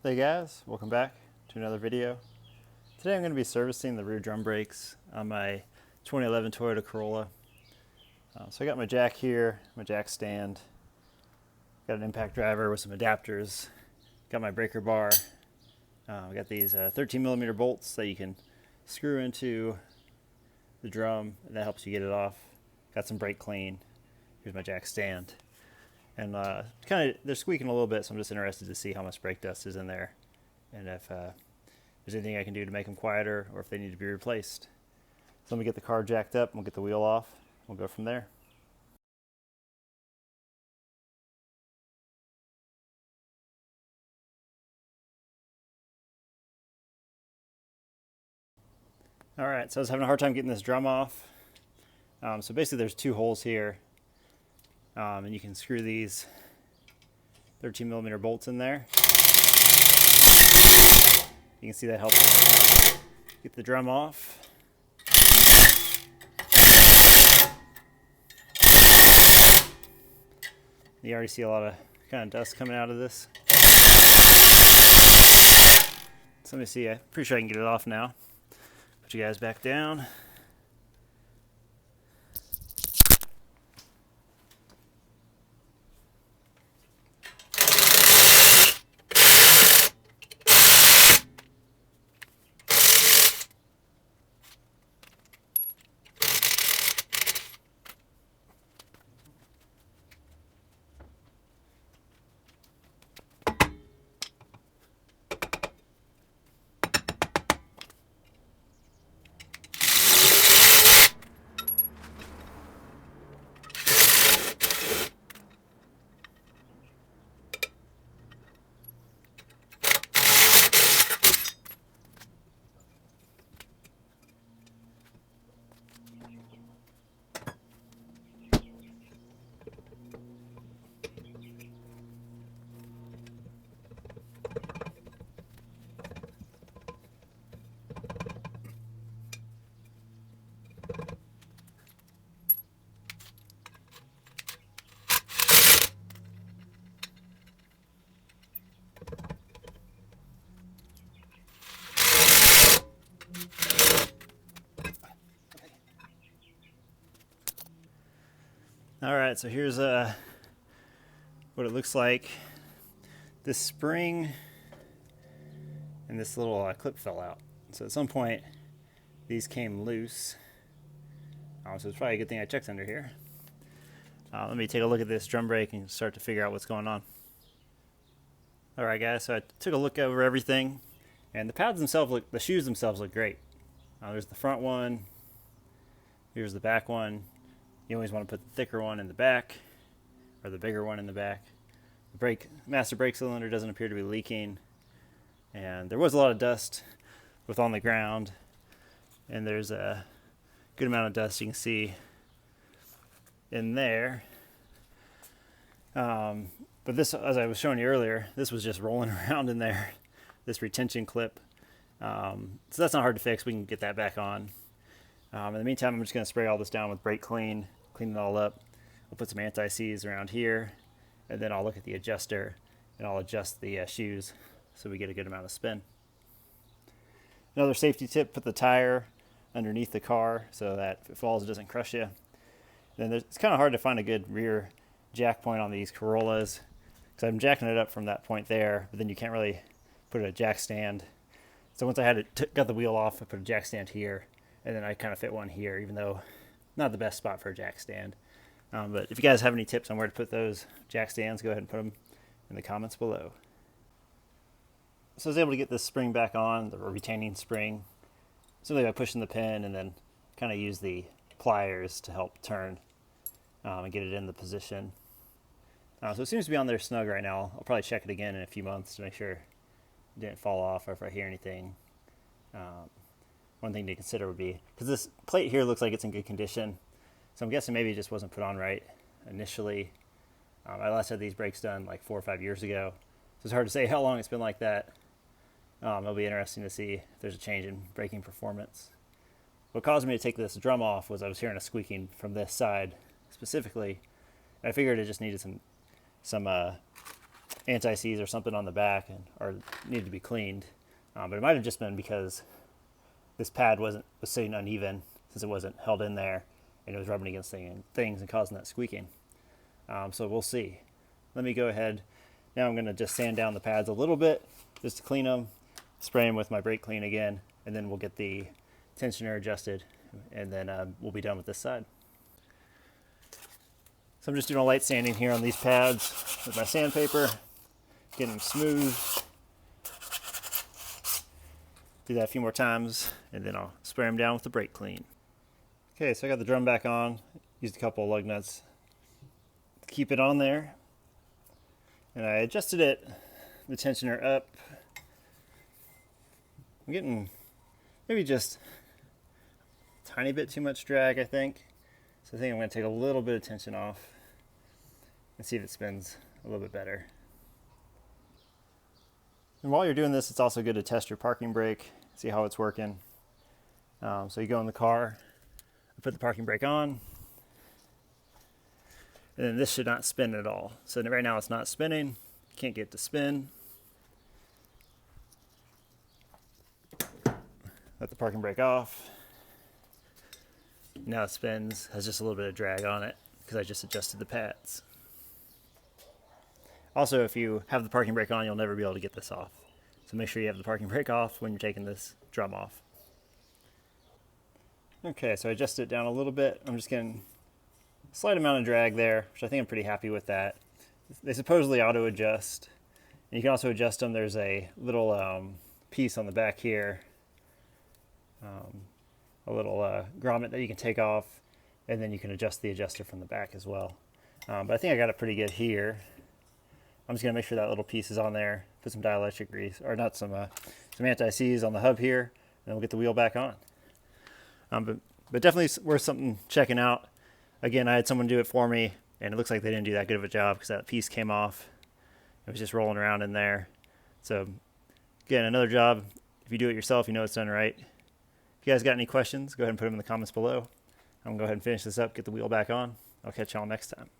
Hey guys, welcome back to another video. Today I'm going to be servicing the rear drum brakes on my 2011 Toyota Corolla. So I got my jack here, my jack stand, got an impact driver with some adapters, got my breaker bar, I got these 13mm bolts that you can screw into the drum and that helps you get it off. Got some brake clean. Here's my jack stand. And they're squeaking a little bit, so I'm just interested to see how much brake dust is in there and if there's anything I can do to make them quieter or if they need to be replaced. So let me get the car jacked up, and we'll get the wheel off, we'll go from there. Alright, so I was having a hard time getting this drum off. So basically there's two holes here, and you can screw these 13mm bolts in there. You can see that helps get the drum off. You already see a lot of kind of dust coming out of this. So let me see, I'm pretty sure I can get it off now. Put you guys back down. Alright, so here's what it looks like. This spring and this little clip fell out. So at some point these came loose. So it's probably a good thing I checked under here. Let me take a look at this drum brake and start to figure out what's going on. Alright guys, so I took a look over everything, and the pads themselves the shoes themselves look great. There's the front one, here's the back one. You always want to put the thicker one in the back, or the bigger one in the back. The master brake cylinder doesn't appear to be leaking, and there was a lot of dust on the ground, and there's a good amount of dust you can see in there. But this, as I was showing you earlier, this was just rolling around in there, this retention clip. So that's not hard to fix. We can get that back on. In the meantime, I'm just going to spray all this down with brake clean it all up. I'll put some anti-seize around here, and then I'll look at the adjuster and I'll adjust the shoes so we get a good amount of spin. Another safety tip, put the tire underneath the car so that if it falls it doesn't crush you. Then it's kind of hard to find a good rear jack point on these Corollas because I'm jacking it up from that point there, but then you can't really put a jack stand. So once I had got the wheel off, I put a jack stand here, and then I kind of fit one here, even though not the best spot for a jack stand. But if you guys have any tips on where to put those jack stands, go ahead and put them in the comments below. So I was able to get this spring back on, the retaining spring, simply by pushing the pin and then kind of use the pliers to help turn and get it in the position. So it seems to be on there snug right now. I'll probably check it again in a few months to make sure it didn't fall off or if I hear anything. One thing to consider would be, because this plate here looks like it's in good condition, so I'm guessing maybe it just wasn't put on right initially. I last had these brakes done like 4 or 5 years ago, so it's hard to say how long it's been like that. It'll be interesting to see if there's a change in braking performance. What caused me to take this drum off was I was hearing a squeaking from this side specifically. I figured it just needed some anti-seize or something on the back or needed to be cleaned. But it might have just been because this pad was sitting uneven since it wasn't held in there, and it was rubbing against things and causing that squeaking. So we'll see. Let me go ahead. Now I'm going to just sand down the pads a little bit just to clean them, spray them with my brake clean again, and then we'll get the tensioner adjusted, and then we'll be done with this side. So I'm just doing a light sanding here on these pads with my sandpaper, getting them smooth. Do that a few more times, and then I'll spray them down with the brake clean. Okay, so I got the drum back on. Used a couple of lug nuts to keep it on there. And I adjusted the tensioner up. I'm getting maybe just a tiny bit too much drag, I think. So I think I'm going to take a little bit of tension off and see if it spins a little bit better. And while you're doing this, it's also good to test your parking brake, see how it's working. So you go in the car, put the parking brake on, and then this should not spin at all. So right now it's not spinning, can't get it to spin. Let the parking brake off. Now it spins, has just a little bit of drag on it because I just adjusted the pads. Also, if you have the parking brake on, you'll never be able to get this off. So make sure you have the parking brake off when you're taking this drum off. Okay, so I adjusted it down a little bit. I'm just getting a slight amount of drag there, which I think I'm pretty happy with that. They supposedly auto adjust. And you can also adjust them. There's a little piece on the back here, a little grommet that you can take off, and then you can adjust the adjuster from the back as well. But I think I got it pretty good here. I'm just gonna make sure that little piece is on there. Put some dielectric grease, or not some anti-seize on the hub here, and then we'll get the wheel back on. But definitely worth something checking out. Again, I had someone do it for me, and it looks like they didn't do that good of a job because that piece came off. It was just rolling around in there. So again, another job. If you do it yourself, you know it's done right. If you guys got any questions, go ahead and put them in the comments below. I'm gonna go ahead and finish this up, get the wheel back on. I'll catch y'all next time.